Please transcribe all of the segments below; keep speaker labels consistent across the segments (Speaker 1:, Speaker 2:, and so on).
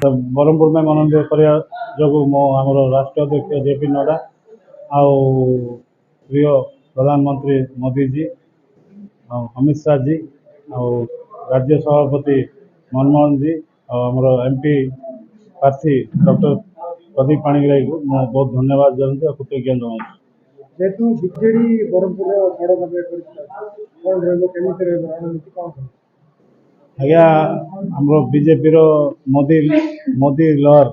Speaker 1: ब्रह्मपुर में मनोनीत करने जो आमर राष्ट्रीय अध्यक्ष जेपी नड्डा आउ प्रिय प्रधानमंत्री मोदी जी अमित शाह जी और राज्य सभापति मनमोहन जी और आमर एमपी प्रार्थी डॉक्टर प्रदीप पाणिग्राही को मैं बहुत धन्यवाद जानते और कृतज्ञ जनाऊँ।
Speaker 2: जेहेतु बीजेडी ब्रह्मपुर बड़ रणनीति कौन
Speaker 1: आज्ञा आम बीजेपी मोदी मोदी लहर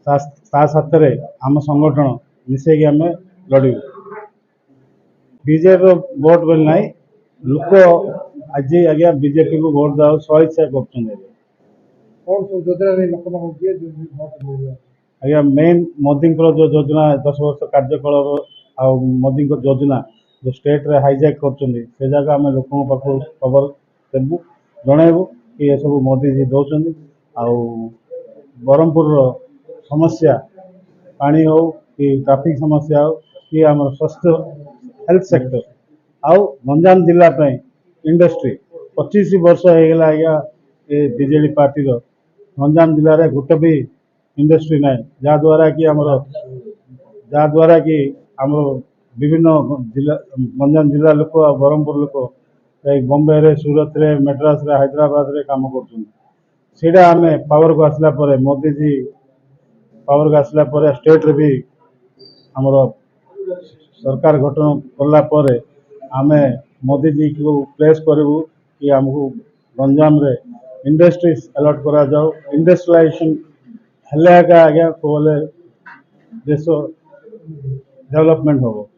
Speaker 1: साथ आम संगठन मिसेक आम लड़ू बीजेपी भोट बोल ना लोक आज आज्ञा बीजेपी को भोट देवा स्वेच्छा कर आज्ञा मेन मोदी जो योजना 10 वर्ष कार्यकाल मोदी योजना जो स्टेट रे हाईजैक कर जगह आम लोक पाख खबर देवु जनइबू कि ये सब मोदी जी दौरान ब्रह्मपुर समस्या पानी हो कि ट्रैफिक समस्या हो कि आम स्वास्थ्य हेल्थ सेक्टर आउ गंजाम जिला इंडस्ट्री 25 वर्ष होगा आज्ञा ये बीजेडी पार्टी गंजाम जिले में गोटे भी इंडस्ट्री ना जहाद्वारा कि आम विभिन्न जिला गंजाम जिला लोक ब्रह्मपुर लोक बॉम्बे रे सूरत रे मद्रास रे हैदराबाद रे काम कर आम पावर को आसला मोदी जी पावर को आसला स्टेट रे भी आमर सरकार गठन कला आम मोदी जी को प्लेस करूँ कि आमको गंजाम रे इंडस्ट्रीज अलॉट करा जाओ इंडस्ट्रियलाइजेशन हेले आज्ञा कहले देश डेवलपमेंट हो।